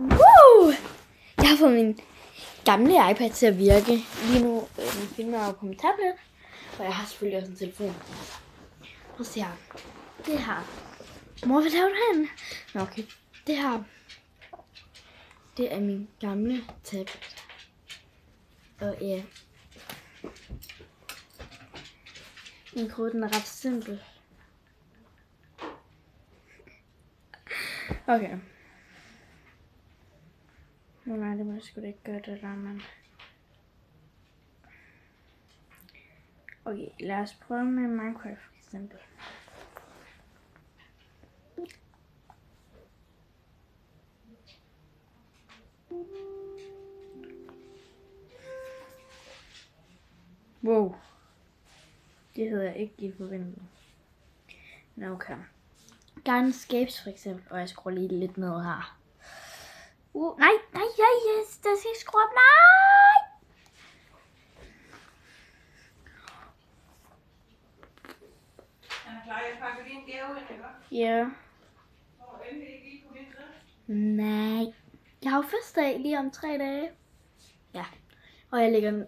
Woo! Jeg har fået min gamle iPad til at virke. Lige nu filmer jeg på min tablet, og jeg har selvfølgelig også en telefon. Prøv at se her. Det her. Mor, hvad laver du herinde? Nå, okay. Det her. Det er min gamle tablet. Og ja. Min kode, den er ret simpel. Okay. Nej, det må jeg sgu da ikke gøre det der, men... Okay, lad os prøve med Minecraft for eksempel. Wow. Det havde jeg ikke lige forventet. Nå, okay. Garden Scapes for eksempel. Og jeg skruer lige lidt ned her. Nej, yes, der skal skrue op. Nej! Er klar, jeg pakker lige en gave ind, ikke? Ja. Og endelig ikke lige på min drift. Nej. Jeg har jo fødselsdag lige om 3 dage. Ja. Og jeg lægger den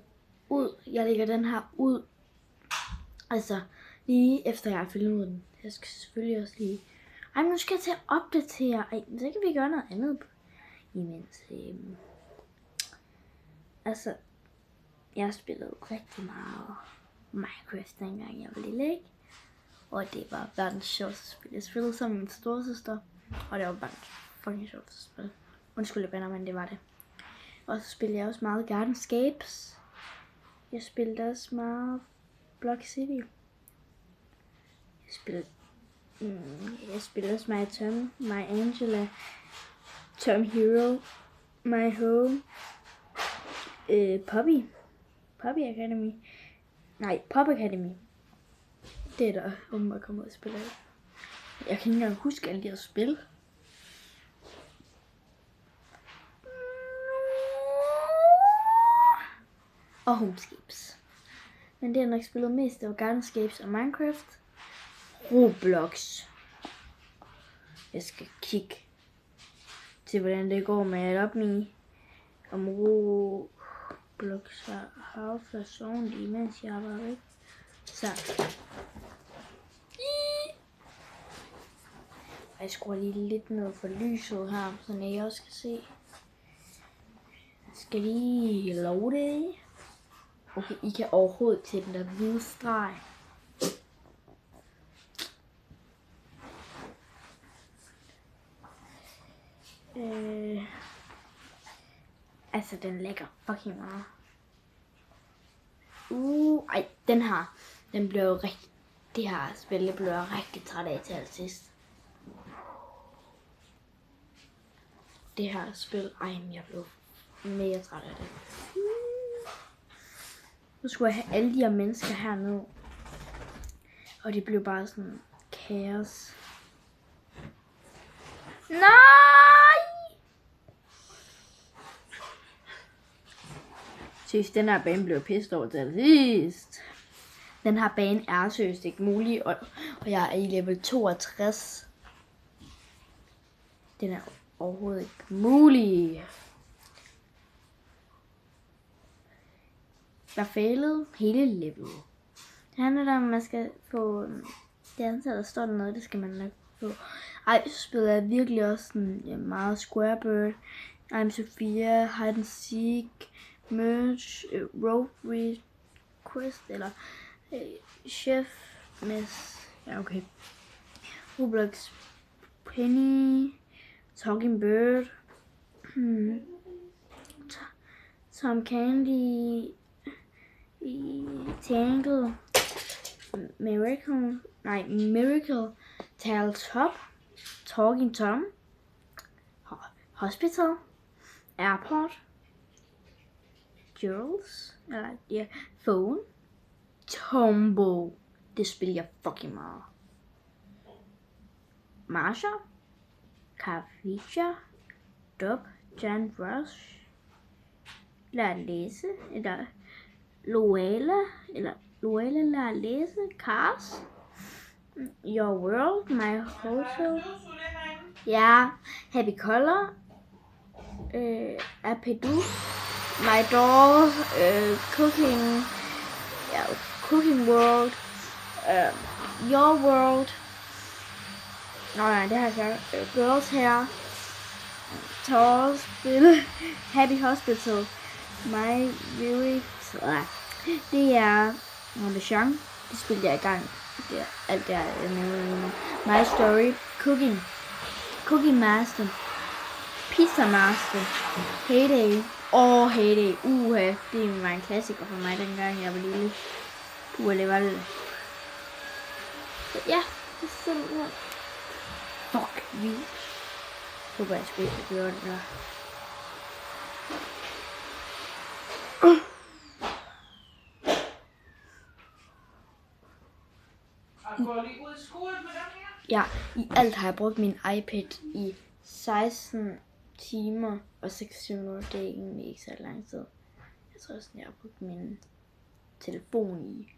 ud. Jeg lægger den her ud. Altså, lige efter jeg har filmet den. Jeg skal selvfølgelig også lige... Ej, nu skal jeg til at opdatere. Ej, så kan vi gøre noget andet imens. Altså, jeg spillede rigtig meget Minecraft dengang jeg var lille, ikke? Og det var verdens sjoveste spil. Jeg spillede sammen med min storesøster, og det var bare fucking sjovt spil. Undskyld, jeg bander, men det var det. Og så spillede jeg også meget Garden Scapes. Jeg spillede også meget Block City. Jeg spillede også My Tom, My Angela, Tom Hero, My Home, Poppy Academy. Nej, Pop Academy. Det er der åbenbart kommet ud og spille af. Jeg kan ikke engang huske alle de her spil. Og Homescapes. Men det jeg nok spillet mest, det var Garden Scapes og Minecraft. Roblox. Jeg skal kigge til hvordan det går med at opnå om Roblox har opført sådan imens jeg har været væk. Så. Jeg skruer lige lidt ned for lyset her, så jeg også kan se. Jeg skal lige love det. Okay, I kan overhovedet til den der hvide streg. Altså, den lægger fucking meget. Ej, den her. Den blev jo rigtig... Det her spil, det blev jeg rigtig træt af til allersidst. Det her spil, jeg blev mega træt af det. Nu skulle jeg have alle de her mennesker hernede. Og det blev bare sådan kaos. Nej! Synes, den her bane blev pissed over til sidst. Den her bane er seriøst ikke mulig, og jeg er i level 62. Den er overhovedet ikke mulig. Jeg failede hele level. Det handler om, at man skal få det antal, der står der noget, det skal man nok få. Ej, så spiller jeg virkelig også sådan meget Squarebird, I'm Sophia, Hide and Seek, Merge, Road Request, eller Chef Miss, ja okay. Roblox, Penny, Talking Bird, Tom Candy, Tangle, Miracle, Tal Top, Talking Tom, Hospital, Airport, Girls, eller Phone, Tombo, det spiller jeg fucking meget. Marsha, Carfeature, Dub, Jan Rush, lad læse, eller Loela lad læse, Cars, Your World, My Hotel, ja, Happy Color, Apedu, My Door, Cooking, Cooking World, Your World. Nå nej, det har jeg gjort. Girls Hair, Tallspil, Happy Hospital, My Very. Det er Mahjong. Det spiller jeg i gang. Det er alt det jeg nævner nu. My Story, Cooking Master, Pizza Master, Heyday. Heyday. Det var en klassiker for mig dengang jeg var lille. Det var det. Ja, det er simpelthen. Fuck you. Håber jeg skulle ikke gøre det der. Ja, i alt har jeg brugt min iPad i 16 timer og 26 minutter. Det er egentlig ikke så lang tid. Jeg tror også, jeg har brugt min telefon i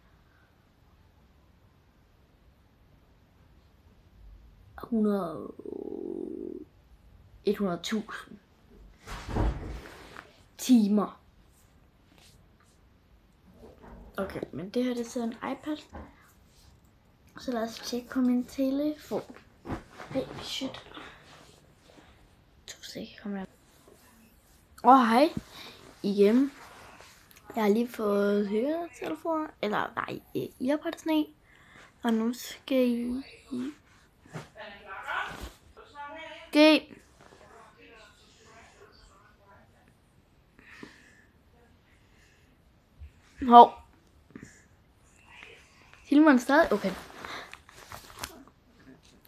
100.000 timer. Okay, men det her det er en iPad. Så lad os tjekke på min telefon. Hey, shit. 2 sekunder, kom her. Hej. Igen. Jeg har lige fået høretelefoner. Eller nej, earpods ned. Og nu skal I... Okay. Hov. Filmeren stadig? Okay.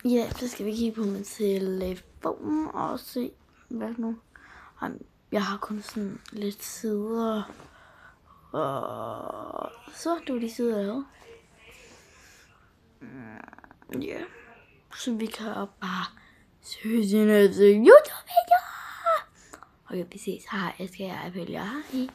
Ja, så skal vi kigge på min telefon og se, hvad nu. Jeg har kun sådan lidt sider. Og så det var de sider, jeg havde. Ja. Så vi kan bare søge sådan noget YouTube-video. Okay, vi ses. Hej, jeg skal have iPad. Hej.